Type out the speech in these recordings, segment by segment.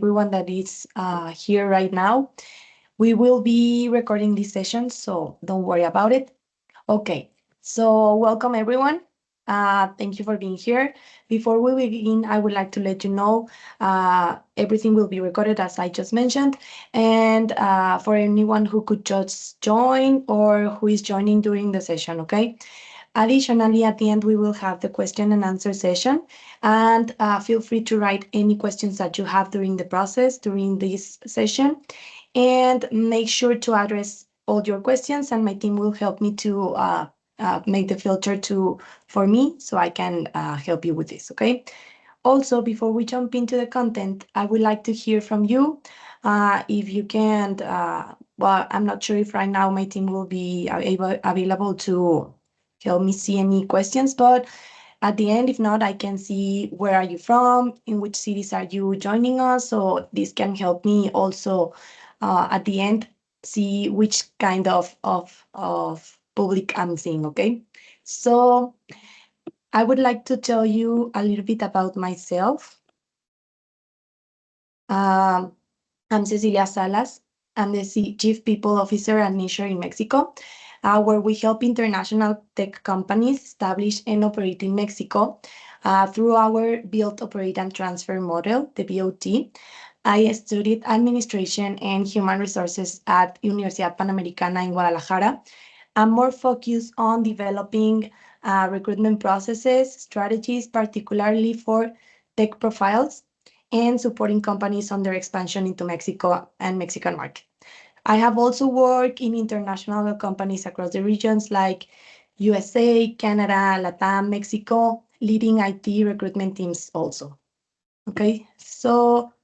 everyone that is here right now. We will be recording this session, so don't worry about it. Okay, so welcome everyone. Thank you for being here. Before we begin, I would like to let you know everything will be recorded as I just mentioned. And for anyone who could just join or who is joining during the session, okay? Additionally, at the end, we will have the question and answer session. And feel free to write any questions that you have during the process, during this session. And make sure to address all your questions, and my team will help me to make the filter for me so I can help you with this, okay? Also, before we jump into the content, I would like to hear from you. If you can, well, I'm not sure if right now my team will be available to help me see any questions, but at the end, if not, I can see where are you from, in which cities are you joining us, so this can help me also at the end see which kind of public I'm seeing, okay? So I would like to tell you a little bit about myself. Um, I'm Cecilia Salas. I'm the Chief People Officer at Nearshore in Mexico, where we help international tech companies establish and operate in Mexico through our Build, Operate, and Transfer model, the BOT. I studied administration and human resources at Universidad Panamericana in Guadalajara. I'm more focused on developing recruitment processes, strategies, particularly for tech profiles, and supporting companies on their expansion into Mexico and Mexican market. I have also worked in international companies across the regions like USA, Canada, Latam, Mexico, leading IT recruitment teams also. Okay, so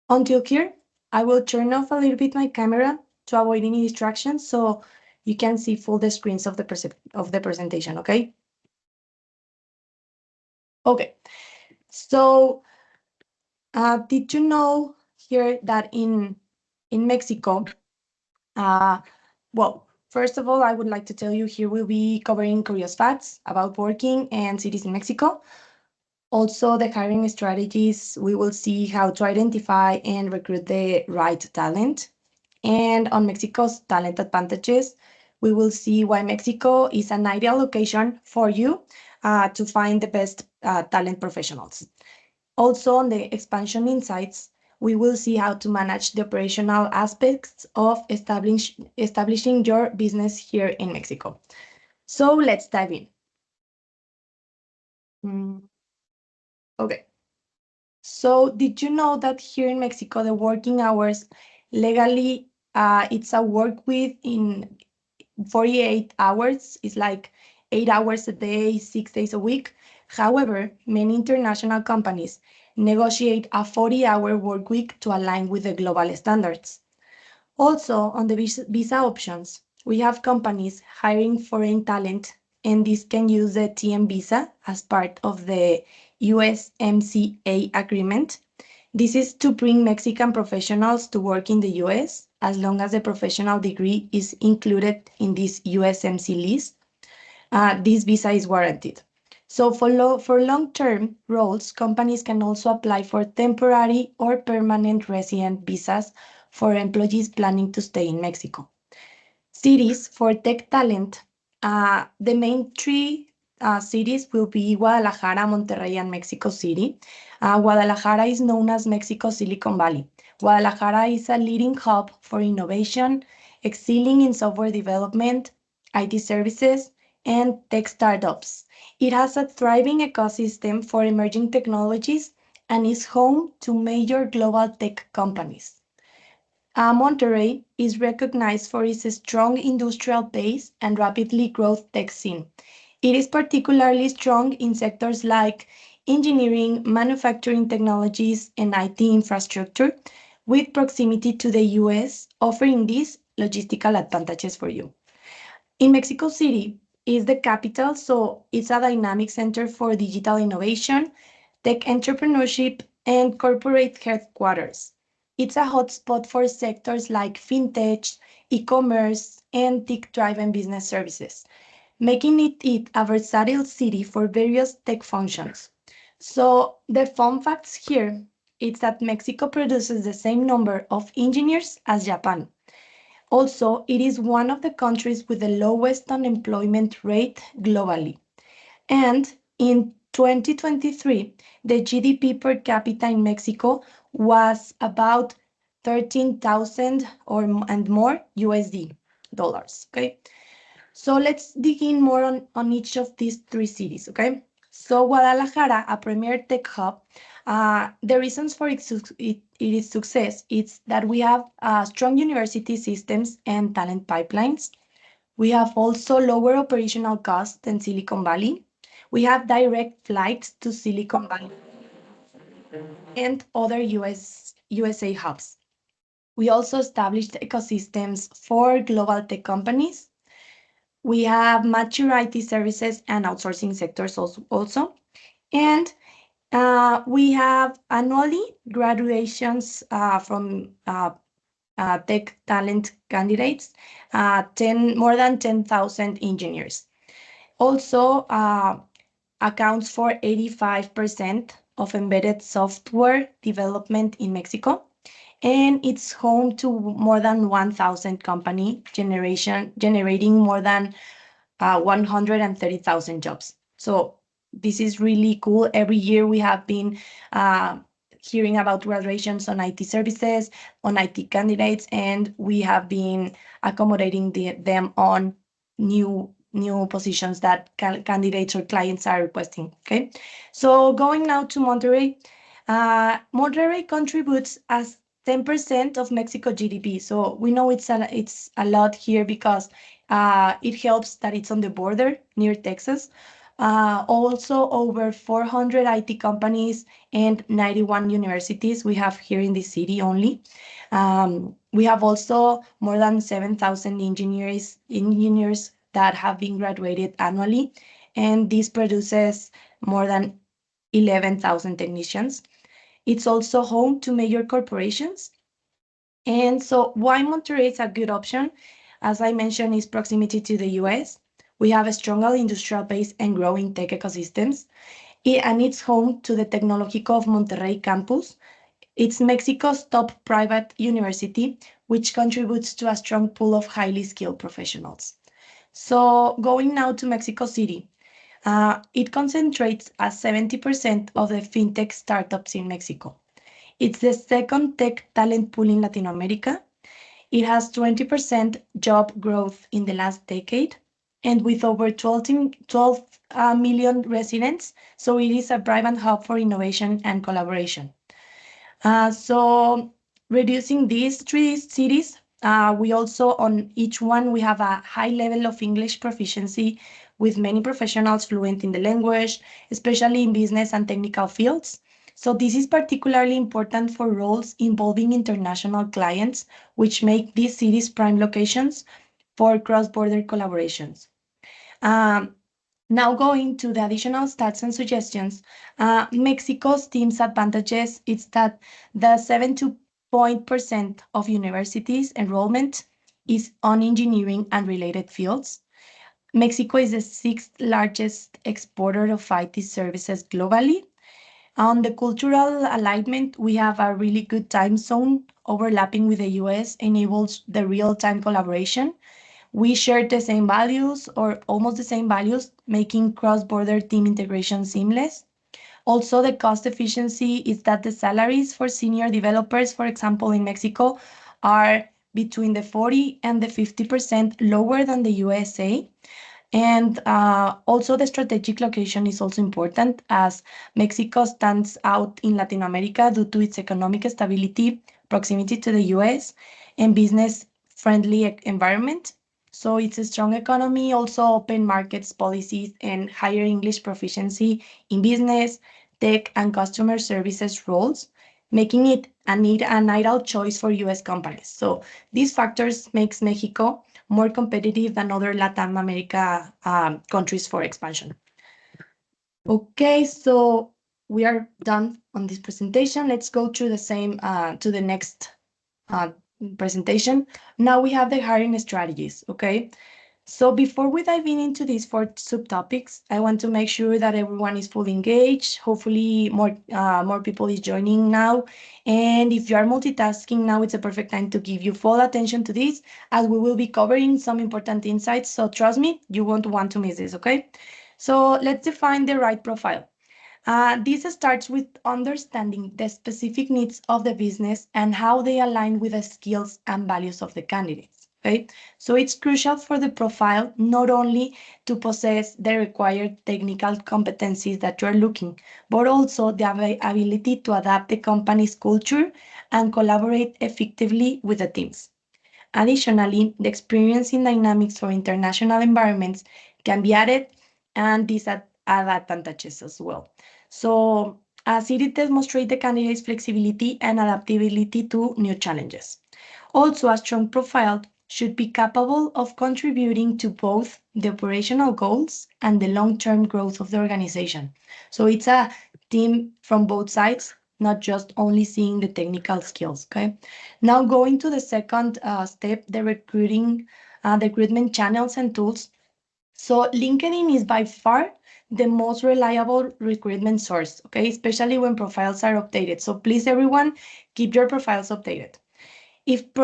until here, I will turn off a little bit my camera to avoid any distractions so you can see full the screens of the presentation, okay? Okay, so did you know here that in Mexico, well, first of all, I would like to tell you here we'll be covering curious facts about working and cities in Mexico. Also, the hiring strategies, we will see how to identify and recruit the right talent. And on Mexico's talent advantages, we will see why Mexico is an ideal location for you to find the best talent professionals. Also, on the expansion insights, we will see how to manage the operational aspects of establishing your business here in Mexico. So let's dive in. Okay. So did you know that here in Mexico, the working hours legally, it's a work week in 48 hours. It's like 8 hours a day, 6 days a week. However, many international companies negotiate a 40-hour work week to align with the global standards. Also, on the visa options, we have companies hiring foreign talent, and this can use the TM visa as part of the USMCA agreement. This is to bring Mexican professionals to work in the US as long as the professional degree is included in this USMC list. This visa is warranted. So for long-term roles, companies can also apply for temporary or permanent resident visas for employees planning to stay in Mexico. Cities for tech talent, the main three cities will be Guadalajara, Monterrey, and Mexico City. Guadalajara is known as Mexico Silicon Valley. Guadalajara is a leading hub for innovation, excelling in software development, IT services, and tech startups. It has a thriving ecosystem for emerging technologies and is home to major global tech companies. Monterrey is recognized for its strong industrial base and rapidly growth tech scene. It is particularly strong in sectors like engineering, manufacturing technologies, and IT infrastructure, with proximity to the US, offering these logistical advantages for you. In Mexico City is the capital, so it's a dynamic center for digital innovation, tech entrepreneurship, and corporate headquarters. It's a hotspot for sectors like fintech, e-commerce, and tech-driven business services, making it a versatile city for various tech functions. So the fun facts here is that Mexico produces the same number of engineers as Japan. Also, it is one of the countries with the lowest unemployment rate globally. And in 2023, the GDP per capita in Mexico was about 13,000 and more USD dollars. Okay. So let's dig in more on each of these three cities. Okay. So Guadalajara, a premier tech hub, the reasons for its success is that we have strong university systems and talent pipelines. We have also lower operational costs than Silicon Valley. We have direct flights to Silicon Valley and other USA hubs. We also established ecosystems for global tech companies. We have mature IT services and outsourcing sectors also. And we have annually graduations from tech talent candidates, more than 10,000 engineers. Also, accounts for 85% of embedded software development in Mexico, and it's home to more than 1,000 company generating more than 130,000 jobs. So this is really cool. Every year we have been uh, hearing about graduations on IT services, on IT candidates, and we have been accommodating them on new positions that candidates or clients are requesting. Okay, so going now to Monterrey. Monterrey contributes as 10% of Mexico GDP. So we know it's a lot here because it helps that it's on the border near Texas. Also, over 400 IT companies and 91 universities we have here in the city only. We have also more than 7,000 engineers that have been graduated annually, and this produces more than 11,000 technicians. It's also home to major corporations. And so why Monterrey is a good option, as I mentioned, is proximity to the US. We have a stronger industrial base and growing tech ecosystems. And it's home to the Tecnológico of Monterrey campus. It's Mexico's top private university, which contributes to a strong pool of highly skilled professionals. So going now to Mexico City. It concentrates as 70% of the fintech startups in Mexico. It's the second tech talent pool in Latin America. It has 20% job growth in the last decade, and with over 12 million residents, so it is a vibrant hub for innovation and collaboration. So reducing these three cities, we also on each one we have a high level of English proficiency with many professionals fluent in the language, especially in business and technical fields. So this is particularly important for roles involving international clients, which make these cities prime locations for cross-border collaborations. Um, Now going to the additional stats and suggestions, Mexico's team's advantages is that the 70% of universities enrollment is on engineering and related fields. Mexico is the sixth largest exporter of IT services globally. On the cultural alignment, we have a really good time zone overlapping with the US enables the real-time collaboration. We share the same values or almost the same values, making cross-border team integration seamless. Also, the cost efficiency is that the salaries for senior developers, for example, in Mexico, are between the 40 and the 50% lower than the USA. And also the strategic location is also important as Mexico stands out in Latin America due to its economic stability, proximity to the US, and business-friendly environment. So it's a strong economy, also open markets policies and higher English proficiency in business, tech, and customer services roles, making it an ideal choice for US companies. So these factors makes Mexico more competitive than other Latin America countries for expansion. Okay, so we are done on this presentation. Let's go through the same to the next presentation. Now we have the hiring strategies, okay? So before we dive into these four subtopics, I want to make sure that everyone is fully engaged. Hopefully, more people is joining now. And if you are multitasking now, it's a perfect time to give you full attention to this, as we will be covering some important insights. So trust me, you won't want to miss this, okay? So let's define the right profile. This starts with understanding the specific needs of the business and how they align with the skills and values of the candidates. Okay, so it's crucial for the profile not only to possess the required technical competencies that you are looking, but also the ability to adapt the company's culture and collaborate effectively with the teams. Additionally, the experience in dynamics for international environments can be added, and these add advantages as well. So, as it demonstrates the candidate's flexibility and adaptability to new challenges. Also, a strong profile should be capable of contributing to both the operational goals and the long-term growth of the organization. So it's a team from both sides, not just only seeing the technical skills, okay? Now going to the second step, the recruitment channels and tools. So LinkedIn is by far the most reliable recruitment source, okay? Especially when profiles are updated. So please, everyone, keep your profiles updated. It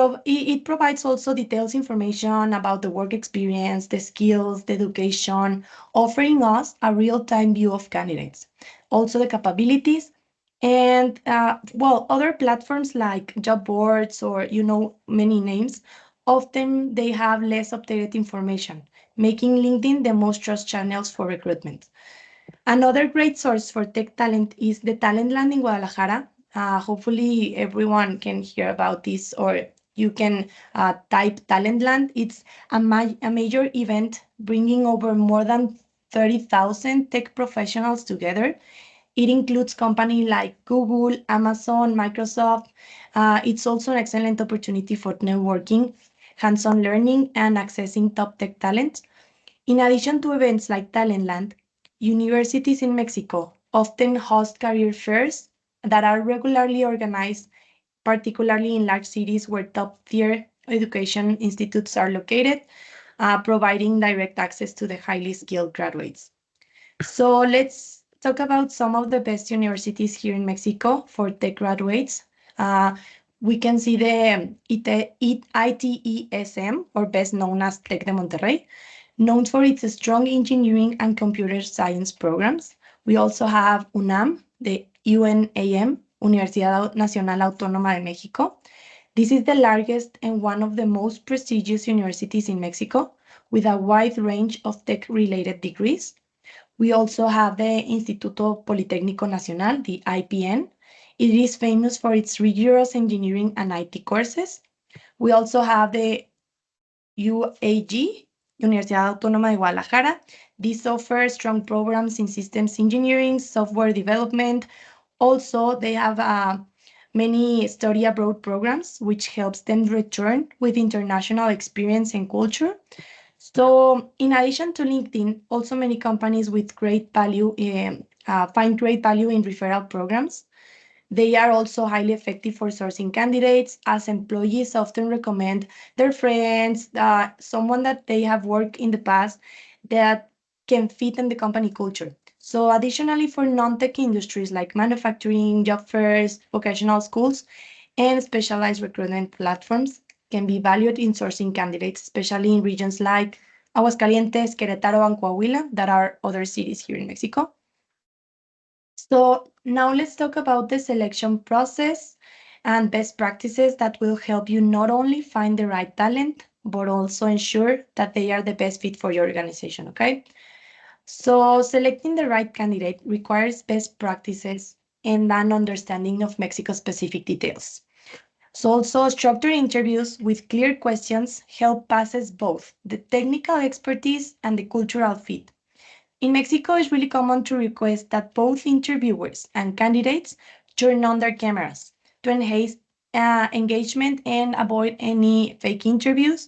provides also details information about the work experience, the skills, the education, offering us a real-time view of candidates, also the capabilities, and well, other platforms like job boards or many names, often they have less updated information, making LinkedIn the most trust channels for recruitment. Another great source for tech talent is the Talent Land in Guadalajara. Hopefully, everyone can hear about this, or you can type Talent Land. It's a major event bringing over more than 30,000 tech professionals together. It includes companies like Google, Amazon, Microsoft. It's also an excellent opportunity for networking, hands-on learning, and accessing top tech talent. In addition to events like Talentland, universities in Mexico often host career fairs that are regularly organized, particularly in large cities where top-tier education institutes are located, providing direct access to the highly skilled graduates. So let's talk about some of the best universities here in Mexico for tech graduates. Uh, we can see the ITESM, or best known as Tec de Monterrey, known for its strong engineering and computer science programs. We also have UNAM, the UNAM, Universidad Nacional Autónoma de México. This is the largest and one of the most prestigious universities in Mexico, with a wide range of tech-related degrees. We also have the Instituto Politécnico Nacional, the IPN. It is famous for its rigorous engineering and IT courses. We also have the UAG, Universidad Autónoma de Guadalajara. This offers strong programs in systems engineering, software development. Also, they have many study abroad programs, which helps them return with international experience and culture. So, in addition to LinkedIn, also many companies with great value find great value in referral programs. They are also highly effective for sourcing candidates, as employees often recommend their friends, someone that they have worked in the past that can fit in the company culture. So, additionally, for non-tech industries like manufacturing, job fairs, vocational schools, and specialized recruitment platforms can be valued in sourcing candidates, especially in regions like Aguascalientes, Querétaro, and Coahuila, that are other cities here in Mexico. So now let's talk about the selection process and best practices that will help you not only find the right talent, but also ensure that they are the best fit for your organization, okay? So selecting the right candidate requires best practices and an understanding of Mexico-specific details. So also structured interviews with clear questions help passes both the technical expertise and the cultural fit. In Mexico, it's really common to request that both interviewers and candidates turn on their cameras to enhance engagement and avoid any fake interviews.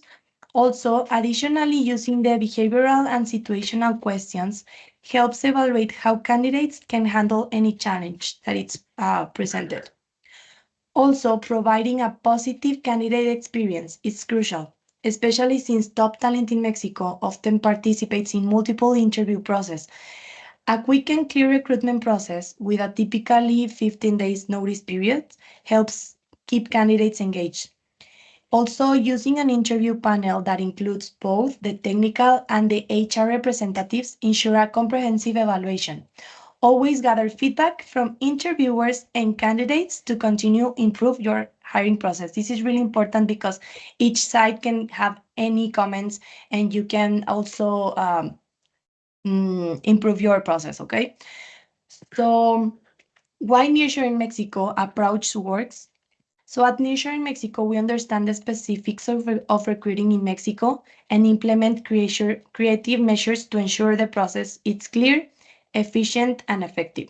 Also, additionally, using the behavioral and situational questions helps evaluate how candidates can handle any challenge that it's presented. Also, providing a positive candidate experience is crucial. especially since top talent in Mexico often participates in multiple interview process. A quick and clear recruitment process with a typically 15 days notice period helps keep candidates engaged. Also, using an interview panel that includes both the technical and the HR representatives ensure a comprehensive evaluation. Always gather feedback from interviewers and candidates to continue improve your hiring process. This is really important because each side can have any comments and you can also improve your process, okay? So why nearshoring Mexico approach works? So at Nearshore in Mexico, we understand the specifics of recruiting in Mexico and implement creative measures to ensure the process is clear, efficient, and effective.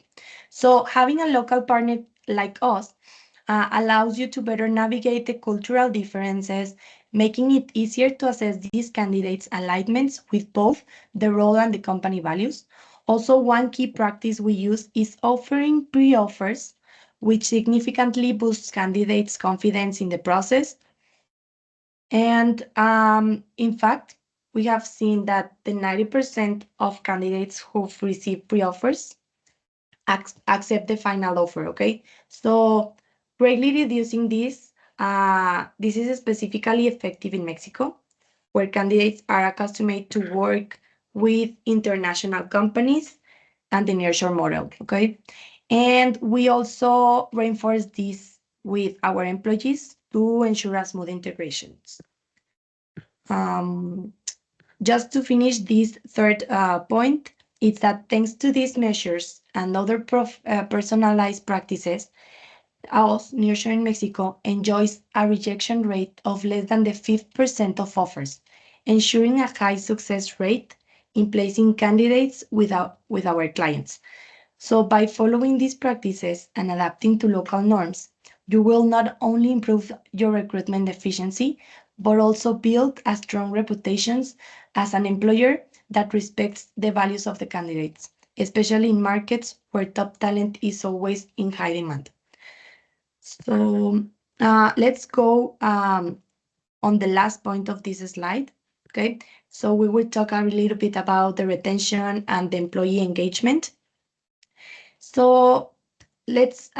So having a local partner like us allows you to better navigate the cultural differences, making it easier to assess these candidates' alignments with both the role and the company values. Also, one key practice we use is offering pre-offers, which significantly boosts candidates' confidence in the process. And in fact, we have seen that the 90% of candidates who've received pre-offers accept the final offer, okay? So greatly reducing this, this is specifically effective in Mexico, where candidates are accustomed to work with international companies and the nearshore model, okay? And we also reinforce this with our employees to ensure a smooth integrations. Um, just to finish this third point, it's that thanks to these measures and other personalized practices, us, Nearshore in Mexico, enjoys a rejection rate of less than the 5% of offers, ensuring a high success rate in placing candidates with our clients. So by following these practices and adapting to local norms, you will not only improve your recruitment efficiency, but also build a strong reputation as an employer that respects the values of the candidates, especially in markets where top talent is always in high demand. So let's go on the last point of this slide. Okay, so we will talk a little bit about the retention and the employee engagement. So let's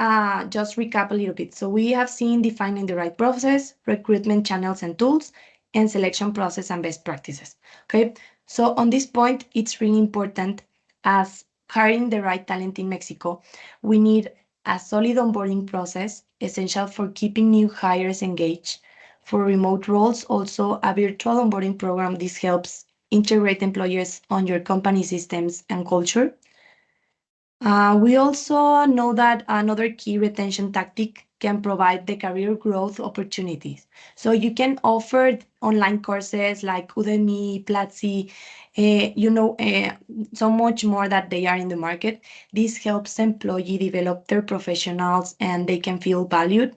just recap a little bit. So we have seen defining the right process, recruitment channels and tools, and selection process and best practices. Okay, so on this point, it's really important as hiring the right talent in Mexico. We need a solid onboarding process, essential for keeping new hires engaged. For remote roles, also a virtual onboarding program. This helps integrate employers on your company systems and culture. We also know that another key retention tactic can provide the career growth opportunities. So you can offer online courses like Udemy, Platzi, so much more that they are in the market. This helps employee develop their professionals and they can feel valued.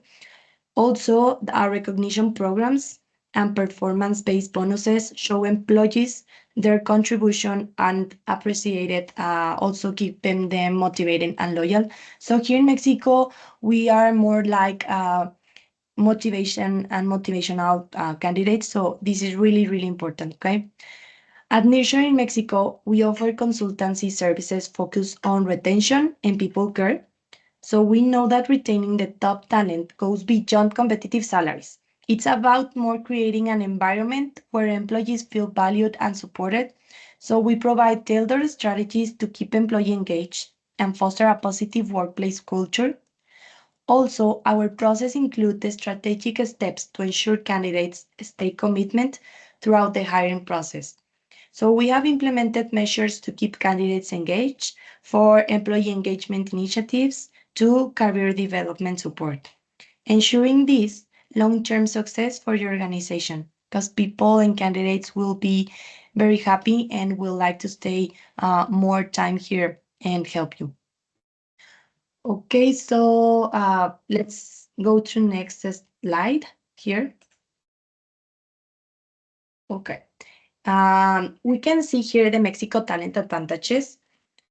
Also, our recognition programs and performance-based bonuses show employees their contribution and appreciated, also keeping them motivated and loyal. So here in Mexico, we are more like motivation and motivational candidates. So this is really, really important, okay? At Nearshore in Mexico, we offer consultancy services focused on retention and people care. So we know that retaining the top talent goes beyond competitive salaries. It's about more creating an environment where employees feel valued and supported. So we provide tailored strategies to keep employees engaged and foster a positive workplace culture. Also, our process includes the strategic steps to ensure candidates stay commitment throughout the hiring process. So we have implemented measures to keep candidates engaged, for employee engagement initiatives to career development support, ensuring this long-term success for your organization because people and candidates will be very happy and will like to stay more time here and help you. Okay, so let's go to next slide here. Okay. We can see here the Mexico talent advantages.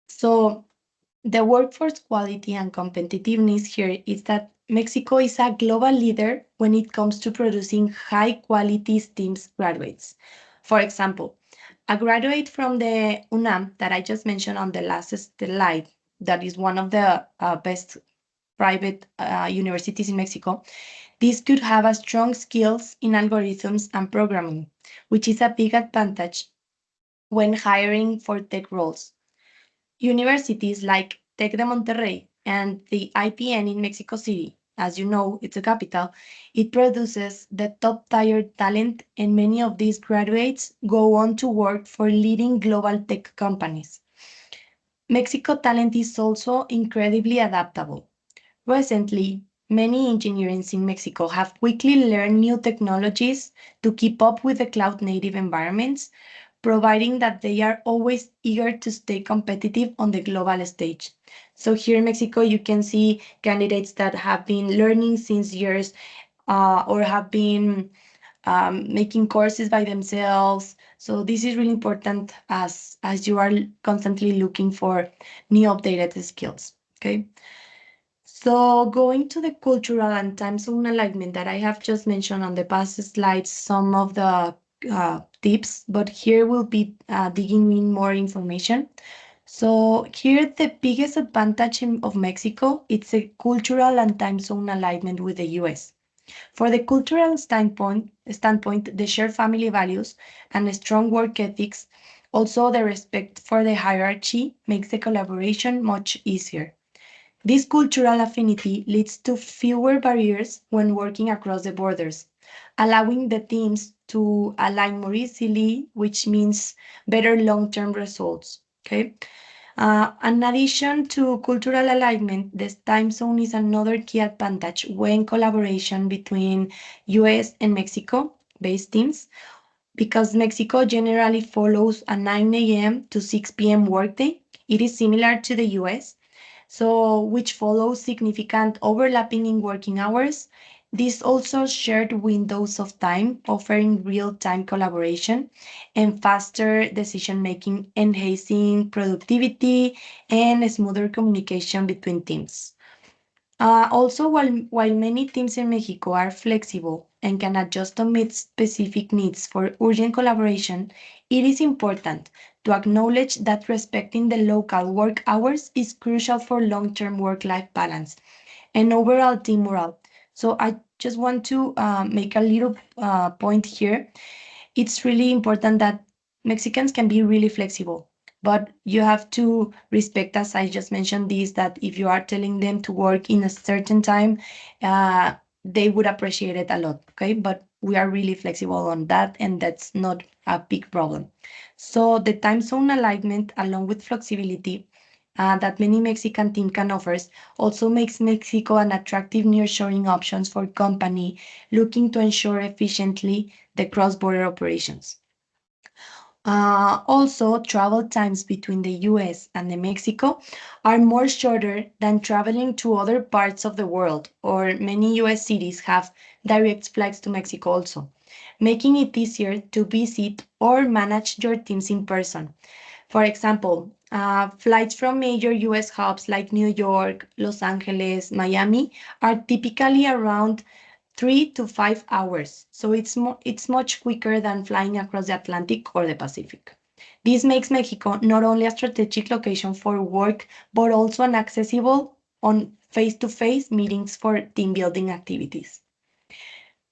So the workforce quality and competitiveness here is that Mexico is a global leader when it comes to producing high quality STEM graduates. For example, a graduate from the UNAM that I just mentioned on the last slide, that is one of the best private universities in Mexico, this could have a strong skills in algorithms and programming, which is a big advantage when hiring for tech roles. Universities like Tec de Monterrey and the IPN in Mexico City, as you know, it's a capital, it produces the top tier talent, and many of these graduates go on to work for leading global tech companies. Mexico talent is also incredibly adaptable. Recently, many engineers in Mexico have quickly learned new technologies to keep up with the cloud native environments, providing that they are always eager to stay competitive on the global stage. So here in Mexico, you can see candidates that have been learning since years or have been making courses by themselves. So this is really important as you are constantly looking for new updated skills. Okay. So going to the cultural and time zone alignment that I have just mentioned on the past slides, some of the tips, but here we'll be digging in more information. So here the biggest advantage of Mexico, it's a cultural and time zone alignment with the US. For the cultural standpoint, the shared family values and strong work ethics, also the respect for the hierarchy makes the collaboration much easier. This cultural affinity leads to fewer barriers when working across the borders, allowing the teams to align more easily, which means better long-term results. Okay. In addition to cultural alignment, the time zone is another key advantage when collaboration between US and Mexico based teams, because Mexico generally follows a 9 a.m. to 6 p.m. workday. It is similar to the US, so which follows significant overlapping in working hours. This also shared windows of time, offering real-time collaboration and faster decision-making, enhancing productivity and smoother communication between teams. Also, while many teams in Mexico are flexible and can adjust to meet specific needs for urgent collaboration, it is important to acknowledge that respecting the local work hours is crucial for long-term work-life balance and overall team morale. So I just want to make a little point here. It's really important that Mexicans can be really flexible, but you have to respect, as I just mentioned, this that if you are telling them to work in a certain time, uh, they would appreciate it a lot. Okay, but we are really flexible on that, and that's not a big problem. So the time zone alignment, along with flexibility, that many Mexican team can offer, also makes Mexico an attractive nearshoring options for company looking to ensure efficiently the cross-border operations. Also, travel times between the US and the Mexico are more shorter than traveling to other parts of the world, or many US cities have direct flights to Mexico also, making it easier to visit or manage your teams in person. For example, flights from major US hubs like New York, Los Angeles, Miami are typically around 3 to 5 hours. So it's much quicker than flying across the Atlantic or the Pacific. This makes Mexico not only a strategic location for work, but also an accessible on face-to-face meetings for team building activities.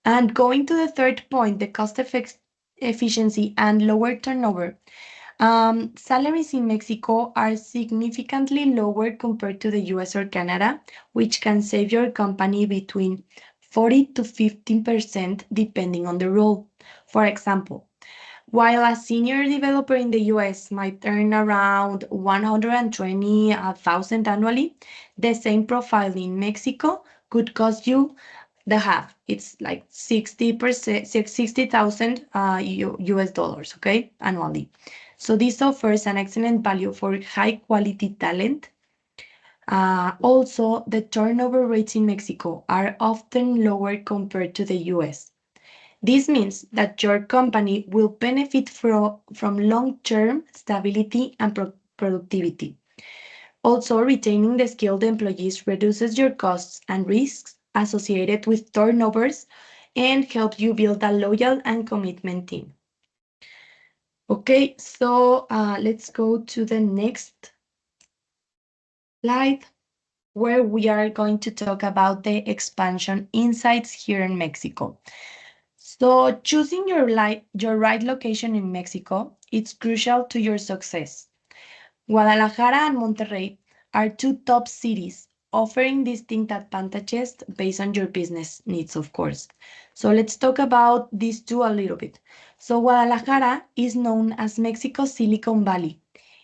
And going to the third point, the efficiency and lower turnover. Salaries in Mexico are significantly lower compared to the US or Canada, which can save your company between 40 to 15% depending on the role. For example, while a senior developer in the US might earn around 120,000 annually, the same profile in Mexico could cost you the half. It's like 60%, 60,000 US dollars, okay, annually. So this offers an excellent value for high quality talent. Also, the turnover rates in Mexico are often lower compared to the US. This means that your company will benefit from long-term stability and productivity. Also, retaining the skilled employees reduces your costs and risks associated with turnovers and help you build a loyal and commitment team. Okay, so let's go to the next slide, where we are going to talk about the expansion insights here in Mexico. So choosing your right location in Mexico, it's crucial to your success. Guadalajara and Monterrey are two top cities offering distinct advantages based on your business needs, of course. So let's talk about these two a little bit. So Guadalajara is known as Mexico's Silicon Valley.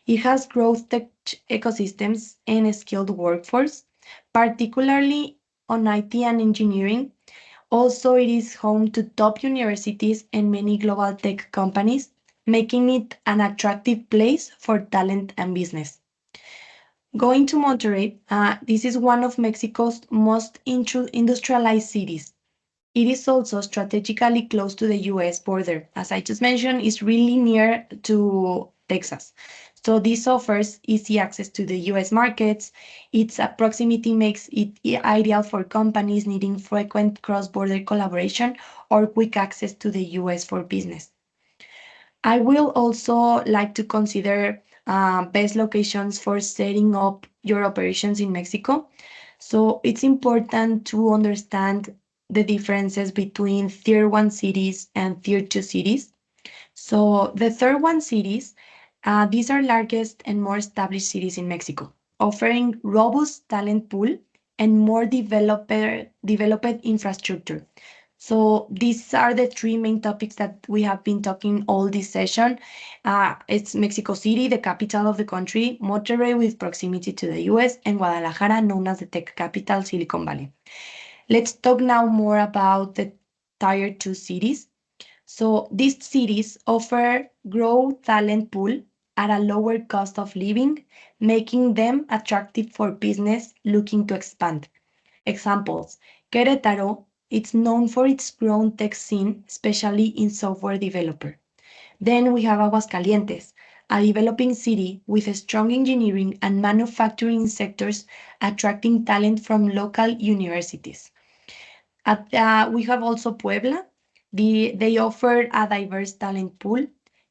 It has growth tech ecosystems and a skilled workforce, particularly on IT and engineering. Also, it is home to top universities and many global tech companies, making it an attractive place for talent and business. Going to Monterrey, this is one of Mexico's most industrialized cities. It is also strategically close to the US border. As I just mentioned, it's really near to Texas. So this offers easy access to the US markets. Its proximity makes it ideal for companies needing frequent cross-border collaboration or quick access to the US for business. I will also like to consider best locations for setting up your operations in Mexico. So it's important to understand the differences between tier one cities and tier two cities. So the third one cities, these are largest and more established cities in Mexico, offering robust talent pool and more developed infrastructure. So these are the three main topics that we have been talking all this session. It's Mexico City, the capital of the country, Monterrey with proximity to the US, and Guadalajara, known as the tech capital, Silicon Valley. Let's talk now more about the tier two cities. So these cities offer growth talent pool at a lower cost of living, making them attractive for business looking to expand. Examples: Querétaro, it's known for its growing tech scene, especially in software developer. Then we have Aguascalientes, a developing city with a strong engineering and manufacturing sectors attracting talent from local universities. We have also Puebla. They offer a diverse talent pool,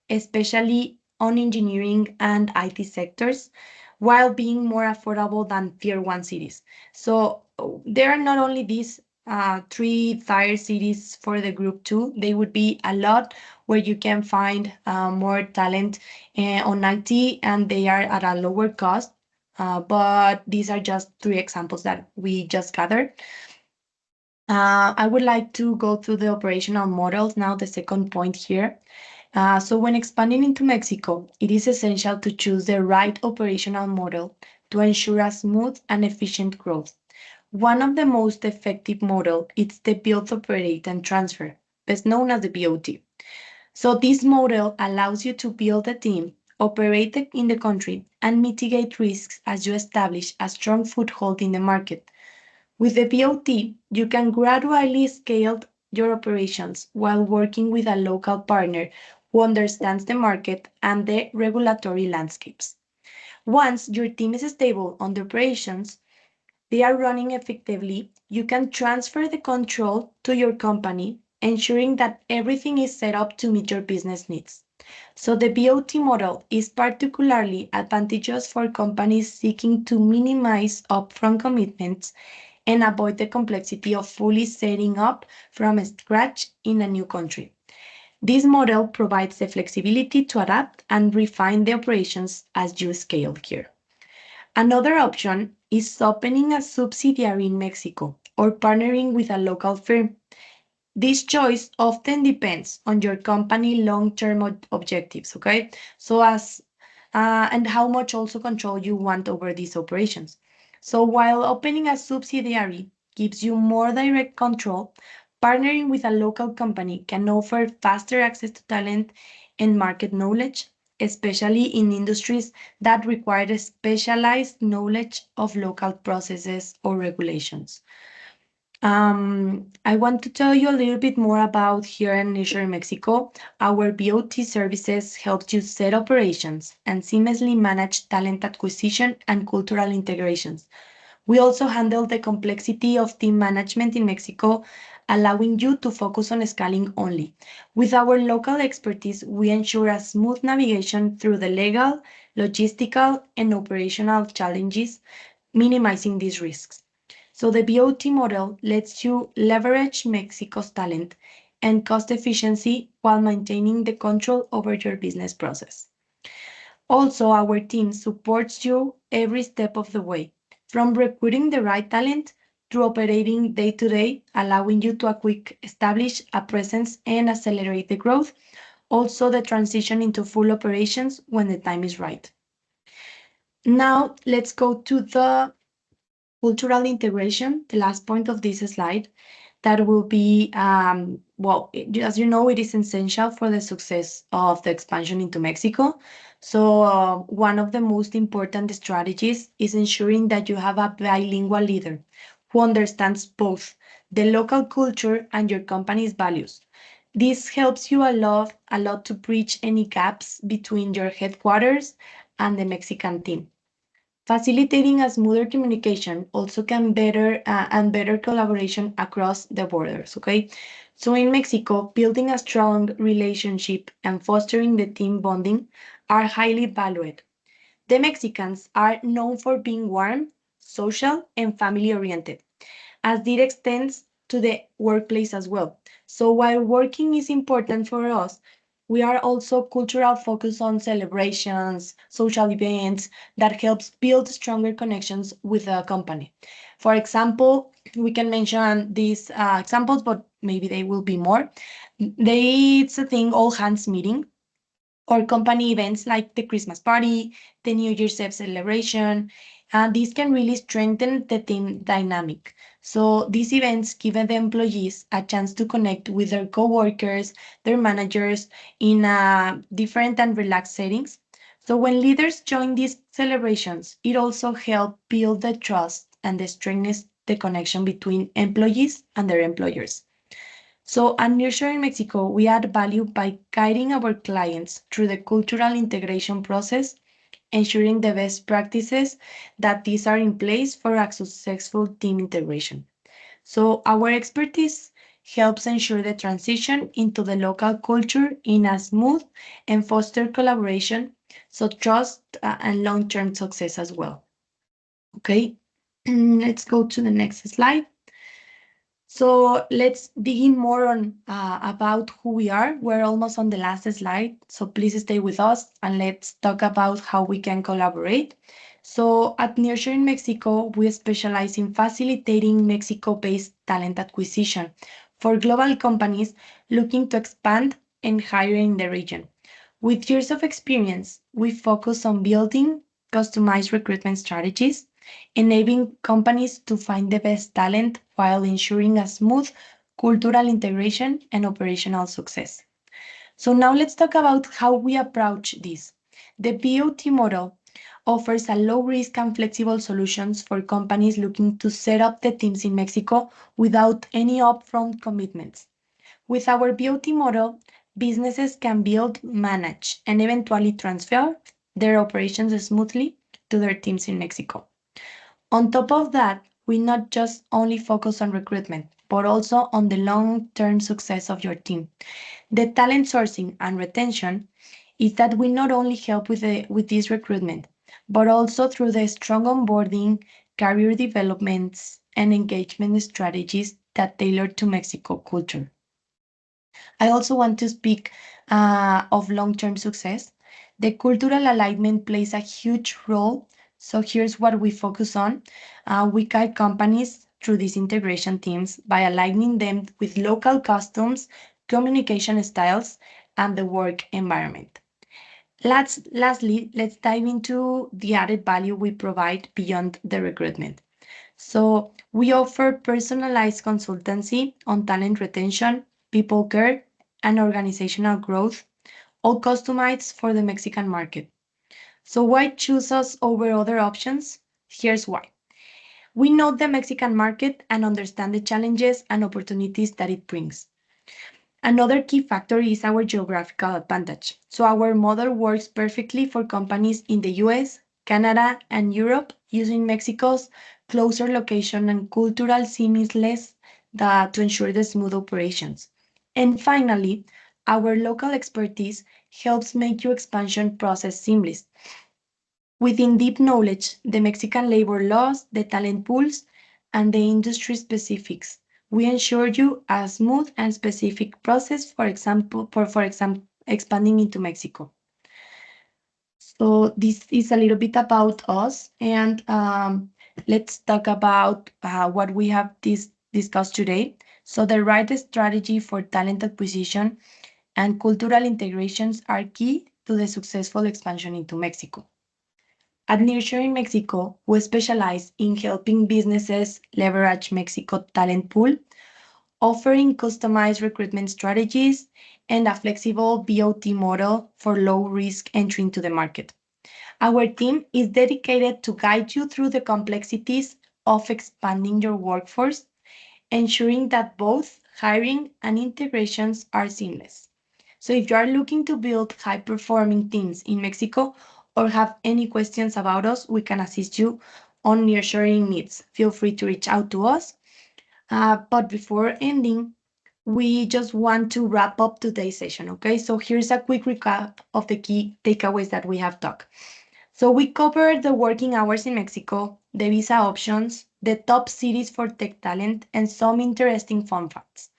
especially on engineering and IT sectors, while being more affordable than tier one cities. So there are not only these three tier cities for the group two, they would be a lot where you can find more talent on IT, and they are at a lower cost. But these are just three examples that we just gathered. I would like to go through the operational models now, the second point here. So when expanding into Mexico, it is essential to choose the right operational model to ensure a smooth and efficient growth. One of the most effective models is the build, operate, and transfer, best known as the BOT. So this model allows you to build a team, operate in the country, and mitigate risks as you establish a strong foothold in the market. With the BOT, you can gradually scale your operations while working with a local partner who understands the market and the regulatory landscapes. Once your team is stable on the operations, they are running effectively, you can transfer the control to your company, ensuring that everything is set up to meet your business needs. So the BOT model is particularly advantageous for companies seeking to minimize upfront commitments and avoid the complexity of fully setting up from scratch in a new country. This model provides the flexibility to adapt and refine the operations as you scale here. Another option is opening a subsidiary in Mexico or partnering with a local firm. This choice often depends on your company long-term objectives, okay? So and how much also control you want over these operations. So while opening a subsidiary gives you more direct control, partnering with a local company can offer faster access to talent and market knowledge, especially in industries that require a specialized knowledge of local processes or regulations. I want to tell you a little bit more about here in Nearshore, Mexico. Our BOT services help you set operations and seamlessly manage talent acquisition and cultural integrations. We also handle the complexity of team management in Mexico, allowing you to focus on scaling only. With our local expertise, we ensure a smooth navigation through the legal, logistical, and operational challenges, minimizing these risks. So the BOT model lets you leverage Mexico's talent and cost efficiency while maintaining the control over your business process. Also, our team supports you every step of the way, from recruiting the right talent to operating day to day, allowing you to quick establish a presence and accelerate the growth. Also, the transition into full operations when the time is right. Now, let's go to the cultural integration, the last point of this slide. That will be, as you know, it is essential for the success of the expansion into Mexico. So, one of the most important strategies is ensuring that you have a bilingual leader who understands both the local culture and your company's values. This helps you a lot to bridge any gaps between your headquarters and the Mexican team. Facilitating a smoother communication also can better collaboration across the borders, okay? So in Mexico, building a strong relationship and fostering the team bonding are highly valued. The Mexicans are known for being warm, social, and family oriented, as this extends to the workplace as well. So while working is important for us, we are also cultural focus on celebrations, social events that helps build stronger connections with the company. For example, we can mention these examples, but maybe they will be more. It's a thing, all hands meeting or company events like the Christmas party, the New Year's Eve celebration. And these can really strengthen the team dynamic. So these events give the employees a chance to connect with their coworkers, their managers in different and relaxed settings. So when leaders join these celebrations, it also helps build the trust and the strengthens the connection between employees and their employers. So at Nearshore in Mexico, we add value by guiding our clients through the cultural integration process, ensuring the best practices that these are in place for a successful team integration. So our expertise helps ensure the transition into the local culture in a smooth and foster collaboration, so trust and long-term success as well. Okay, let's go to the next slide. So let's dig in more on about who we are. We're almost on the last slide, so please stay with us and let's talk about how we can collaborate. So at Nearshore in Mexico, we specialize in facilitating Mexico-based talent acquisition for global companies looking to expand and hire in the region. With years of experience, we focus on building customized recruitment strategies, enabling companies to find the best talent while ensuring a smooth cultural integration and operational success. So now let's talk about how we approach this. The BOT model offers a low risk and flexible solutions for companies looking to set up the teams in Mexico without any upfront commitments. With our BOT model, businesses can build, manage, and eventually transfer their operations smoothly to their teams in Mexico. On top of that, we not just only focus on recruitment, but also on the long-term success of your team. The talent sourcing and retention is that we not only help with this recruitment, but also through the strong onboarding, career developments, and engagement strategies that tailor to Mexico culture. I also want to speak of long-term success. The cultural alignment plays a huge role. So here's what we focus on. We guide companies through these integration teams by aligning them with local customs, communication styles, and the work environment. Lastly, let's dive into the added value we provide beyond the recruitment. So we offer personalized consultancy on talent retention, people care, and organizational growth, all customized for the Mexican market. So why choose us over other options? Here's why. We know the Mexican market and understand the challenges and opportunities that it brings. Another key factor is our geographical advantage. So our model works perfectly for companies in the US, Canada, and Europe, using Mexico's closer location and cultural seamlessness to ensure the smooth operations. And finally, our local expertise helps make your expansion process seamless. Within deep knowledge, the Mexican labor laws, the talent pools, and the industry specifics, we ensure you a smooth and specific process, for example, expanding into Mexico. So this is a little bit about us, and let's talk about what we have discussed today. So the right strategy for talent acquisition and cultural integrations are key to the successful expansion into Mexico. At Nearshore in Mexico, we specialize in helping businesses leverage Mexico talent pool, offering customized recruitment strategies and a flexible BOT model for low-risk entry into the market. Our team is dedicated to guide you through the complexities of expanding your workforce, ensuring that both hiring and integrations are seamless. So if you are looking to build high-performing teams in Mexico or have any questions about us, we can assist you on nearshoring needs. Feel free to reach out to us. But before ending, we just want to wrap up today's session, okay? So here's a quick recap of the key takeaways that we have talked. So we covered the working hours in Mexico, the visa options, the top cities for tech talent, and some interesting fun facts.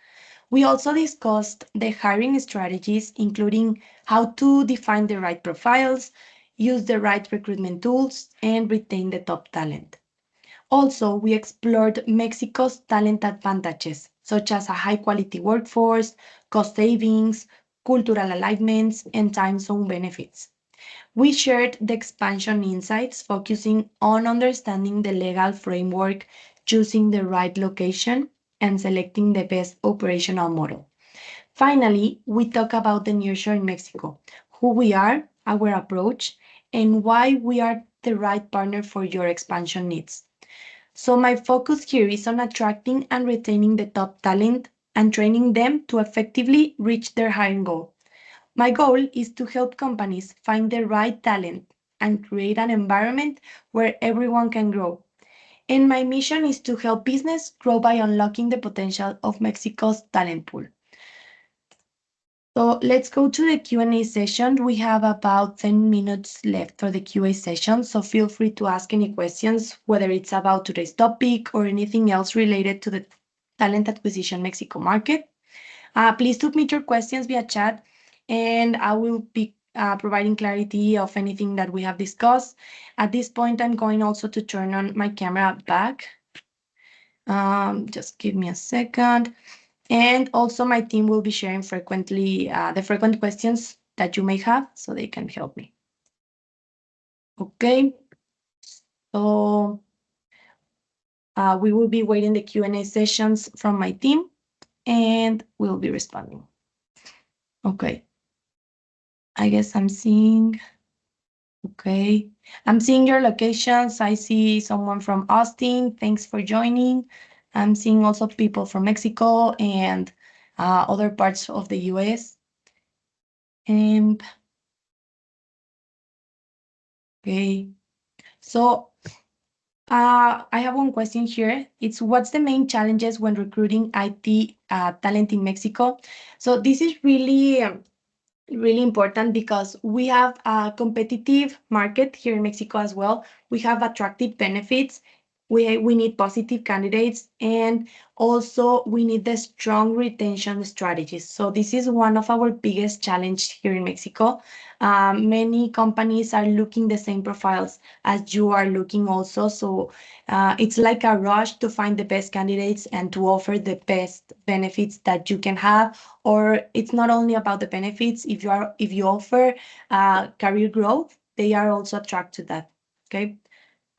We also discussed the hiring strategies, including how to define the right profiles, use the right recruitment tools, and retain the top talent. Also, we explored Mexico's talent advantages, such as a high-quality workforce, cost savings, cultural alignments, and time zone benefits. We shared the expansion insights, focusing on understanding the legal framework, choosing the right location, and selecting the best operational model. Finally, we talk about the Nearshore in Mexico, who we are, our approach, and why we are the right partner for your expansion needs. So my focus here is on attracting and retaining the top talent and training them to effectively reach their hiring goal. My goal is to help companies find the right talent and create an environment where everyone can grow. And my mission is to help business grow by unlocking the potential of Mexico's talent pool. So let's go to the Q&A session. We have about 10 minutes left for the Q&A session, so feel free to ask any questions, whether it's about today's topic or anything else related to the talent acquisition Mexico market. Please submit your questions via chat, and I will be providing clarity of anything that we have discussed. At this point, I'm going also to turn on my camera back. Just give me a second. And also my team will be sharing frequently the frequent questions that you may have so they can help me. Okay, so we will be waiting the Q&A sessions from my team and we'll be responding. Okay, I guess I'm seeing, okay, I'm seeing your locations. I see someone from Austin. Thanks for joining. I'm seeing also people from Mexico and other parts of the US. And okay, so I have one question here. It's what's the main challenges when recruiting IT talent in Mexico? So this is really important because we have a competitive market here in Mexico as well. We have attractive benefits. We need positive candidates, and also we need the strong retention strategies. So this is one of our biggest challenge here in Mexico. Many companies are looking the same profiles as you are looking also. So it's like a rush to find the best candidates and to offer the best benefits that you can have. Or it's not only about the benefits. If you offer career growth, they are also attracted to that. Okay.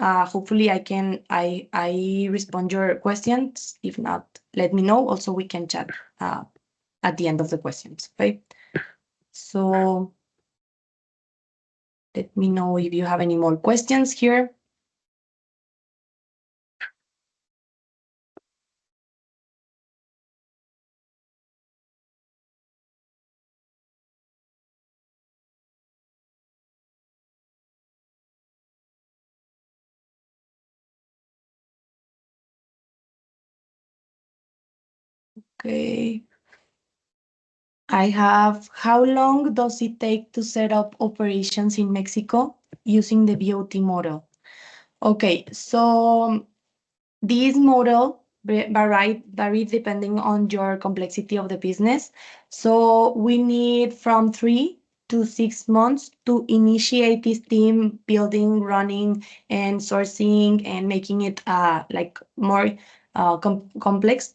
Hopefully I respond your questions. If not, let me know. Also, we can chat at the end of the questions. Okay. So let me know if you have any more questions here. Okay. I have, how long does it take to set up operations in Mexico using the BOT model? Okay, so this model vary depending on your complexity of the business. So we need from 3 to 6 months to initiate this team building, running, and sourcing and making it like more complex.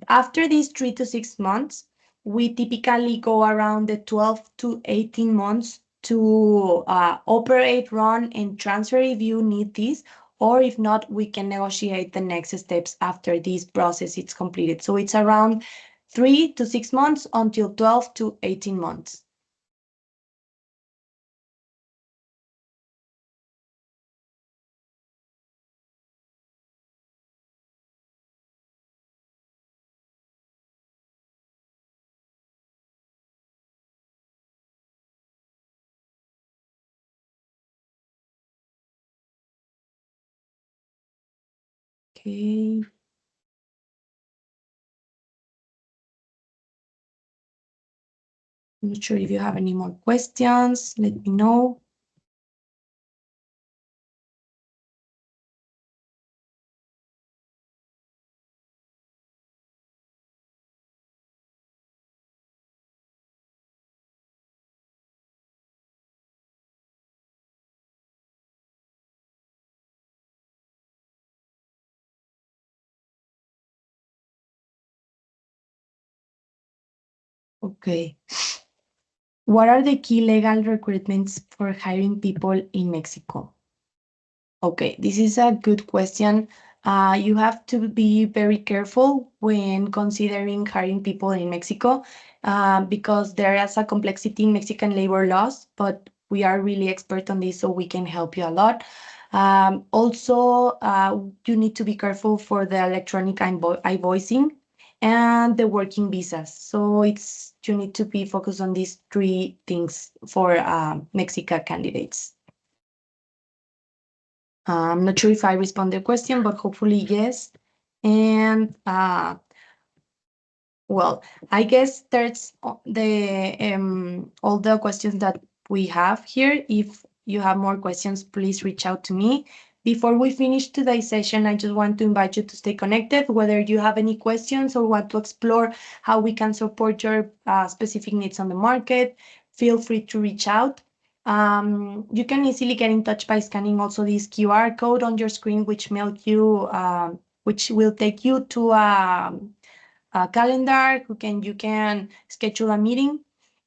After these 3 to 6 months, we typically go around the 12 to 18 months to operate, run, and transfer if you need this. Or if not, we can negotiate the next steps after this process is completed. So it's around 3 to 6 months until 12 to 18 months. Okay. I'm not sure if you have any more questions. Let me know. Okay. What are the key legal requirements for hiring people in Mexico? Okay, this is a good question. You have to be very careful when considering hiring people in Mexico because there is a complexity in Mexican labor laws, but we are really expert on this, so we can help you a lot. Also, you need to be careful for the electronic invoicing and the working visas. So you need to be focused on these three things for Mexican candidates. I'm not sure if I respond to the question, but hopefully yes. And well, I guess that's the all the questions that we have here. If you have more questions, please reach out to me. Before we finish today's session, I just want to invite you to stay connected. Whether you have any questions or want to explore how we can support your specific needs on the market, feel free to reach out. You can easily get in touch by scanning also this QR code on your screen, which will take you to a calendar. You can schedule a meeting.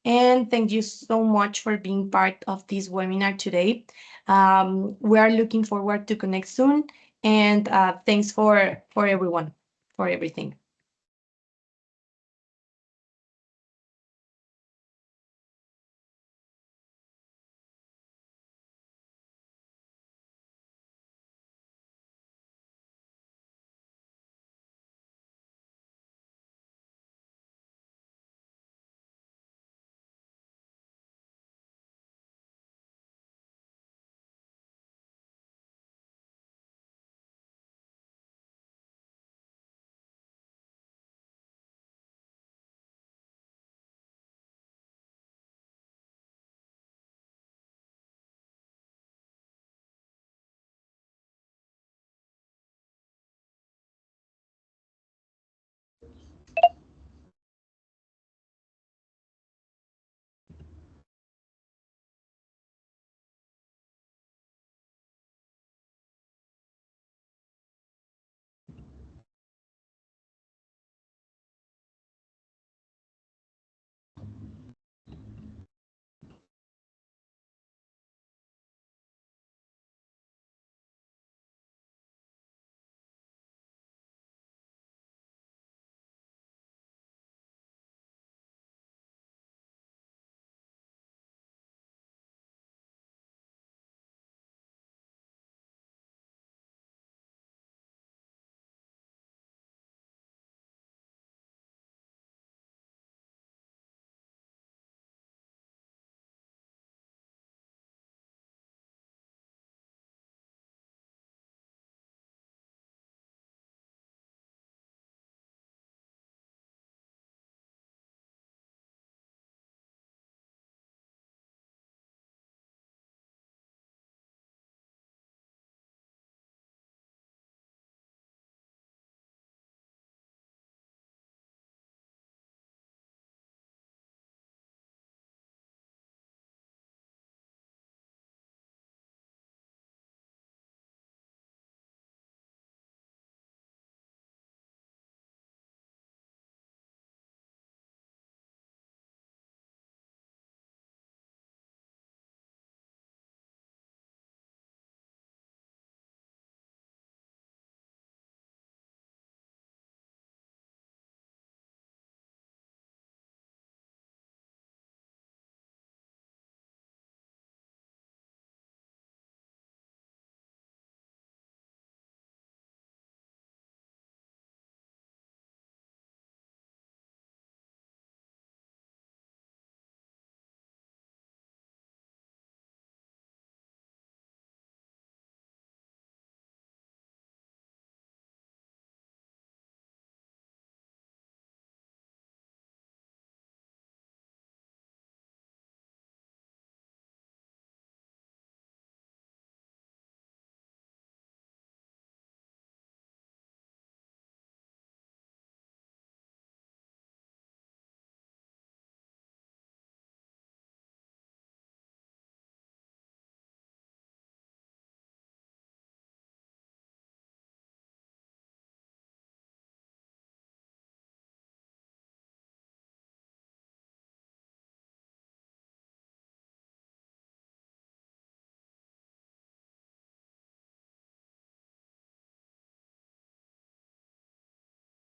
And thank you so much for being part of this webinar today. We are looking forward to connect soon. And thanks for everyone, for everything.